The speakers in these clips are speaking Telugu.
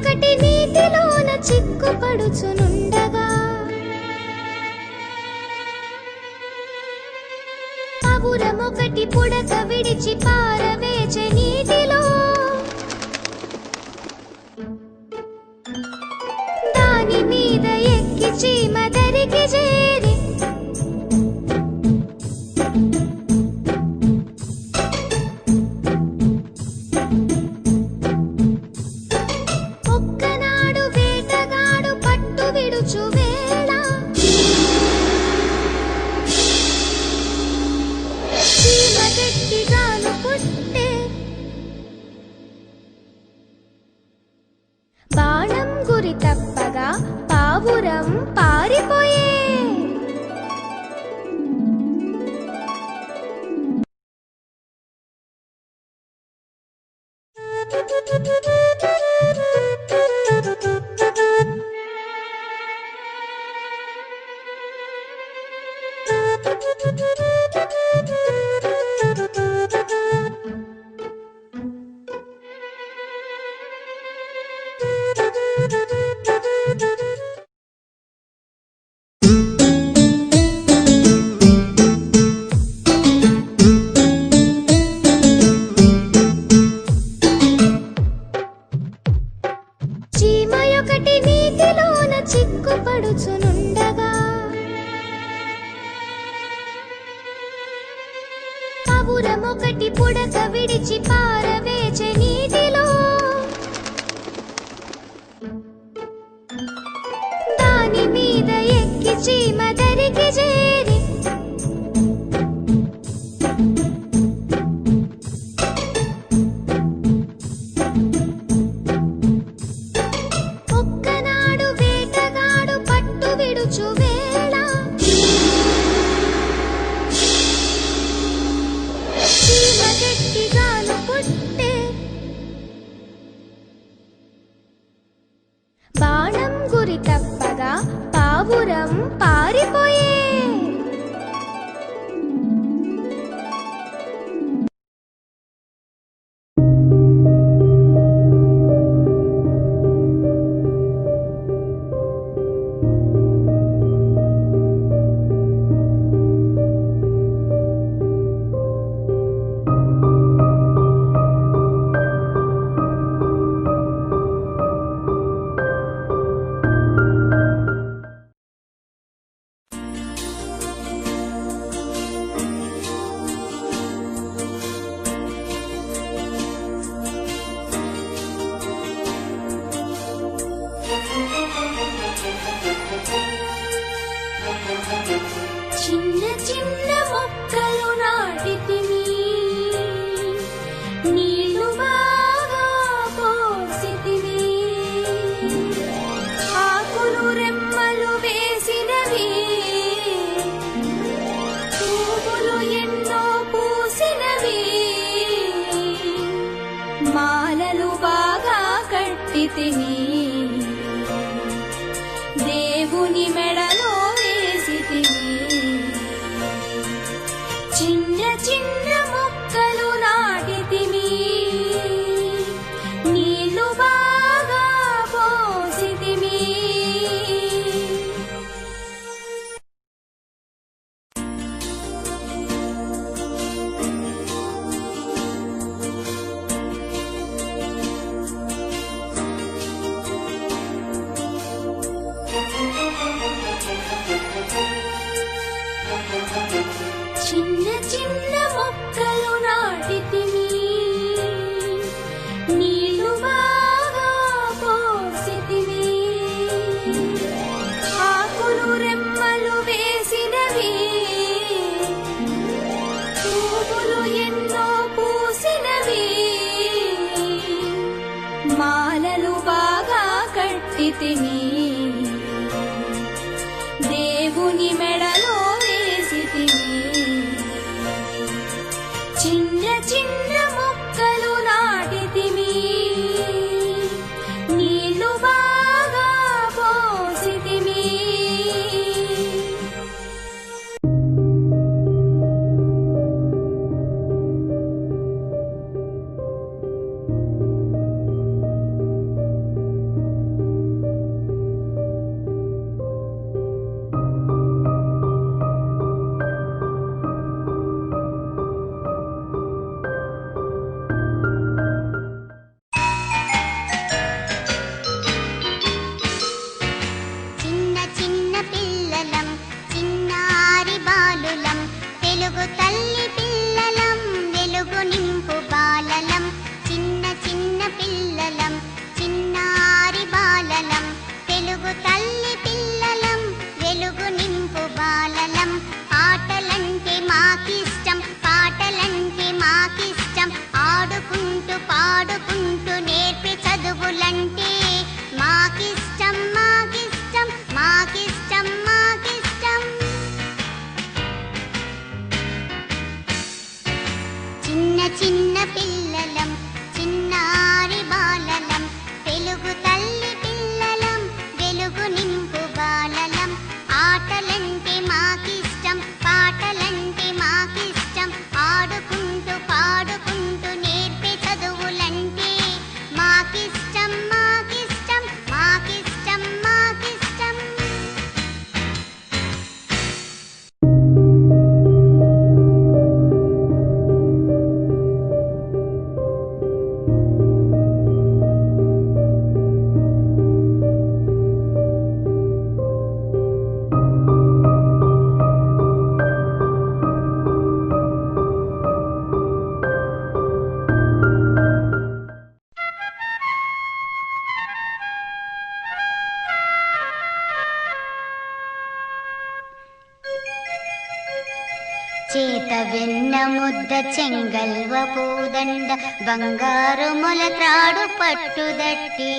ఒకటి నీటిలోన చిక్కుపడుచునుండగా పావురమొకటి పుడక విడిచి పారవేచె నీటిలో దాని మీద ఎక్కి చీమ దరికి చేరి ఒక్కనాడు వేటగాడు పట్టు విడుచు వేళ చీమ గట్టిగాను పుట్టే బాణం గురి తప్పగా పావురం పారిపోయే చీమయొకటి నీటిలోన చిక్కుపడుచునుండగా పావురమొకటి పుడక విడిచి పారవేచె నీటిలో దాని మీద ఎక్కి చీమ దరికి చేరి ఒక్కనాడు వేటగాడు పట్టు విడుచు వేళ చీమ గట్టిగాను పుట్టే బాణం గురి తప్పగా పావురం పారిపోయే చిన్న చిన్న మొక్కలు నాటితిమి నీళ్లు బాగా పోసితిమి ఆకులు రెమ్మలు వేసినవి పువ్వులు ఎన్నో పూసినవి మాలలు బాగా కట్టితిమి దేవుని మెడలో వేసితిమి చిన్న చిన్న మొక్కలు నాటితిమి నీళ్లు బాగా పోసితిమి చిన్న చిన్న మొక్కలు నాటితిమి నీళ్లు బాగా పోసితిమి ఆకులు రెమ్మలు వేసినవి పువ్వులు ఎన్నో పూసినవి మాలలు బాగా కట్టితిమి దేవుని మెడలో వేసితిమి చిన్న చిన్న మొక్కలు నాటితిమి నీళ్లు బాగా పోసితిమి చేత వెన్న ముద్ద చెంగల్వ పూదండ బంగారు మొలత్రాడు పట్టుదట్టి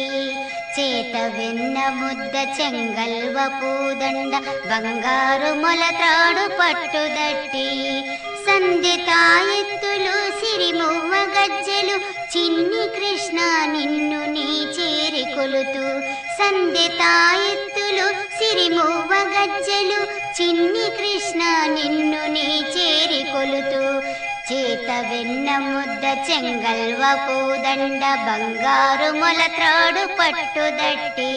చేత వెన్న ముద్ద చెంగల్వ పూదండ బంగారు మొలత్రాడు పట్టుదట్టి సంధ్యతాయెత్తులు సిరిమువ్వ గజ్జెలు చిన్ని కృష్ణ నిన్ను నీ చేరి కొలుతూ సంధ్యతాయెత్తులు సిరిమువ్వ గజ్జెలు చిన్ని కృష్ణ నిన్ను నీ చేరి కొలుతూ చేత వెన్న ముద్ద చెంగల్వ పూదండ బంగారు మొలత్రాడు పట్టుదట్టి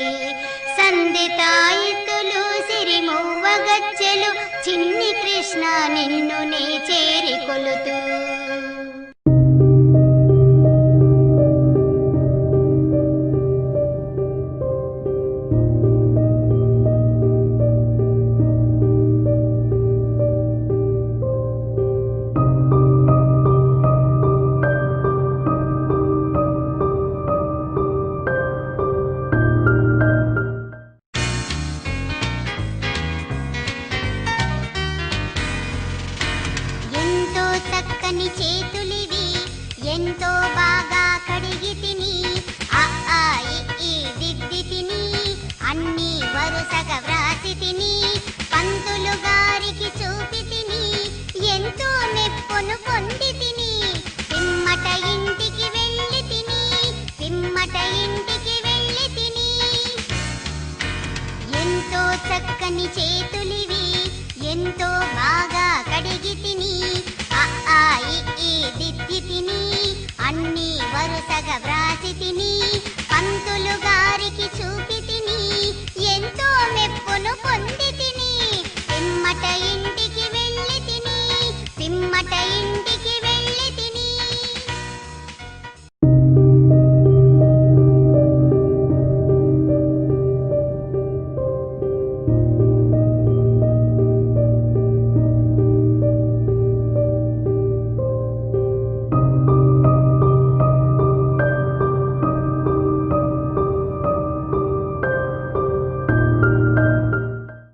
సంధ్యతాయెత్తులు సిరిమువ్వ గజ్జెలు చిన్ని కృష్ణ నిన్ను నీ చేరి కొలుతూ చక్కని చేతులివి ఎంతో బాగా కడిగి తిని దిద్ది తిని అన్ని వరుసగా వ్రాసి తిని పంతులు గారికి చూపి తిని ఎంతో మెప్పును పొంది తిని పిమ్మట ఇంటికి వెళ్ళి తిని ఎంతో చక్కని చేతులివి ఎంతో బాగా కడిగి తిని దిద్ది తిని అన్ని వరుసగా వ్రాసి తిని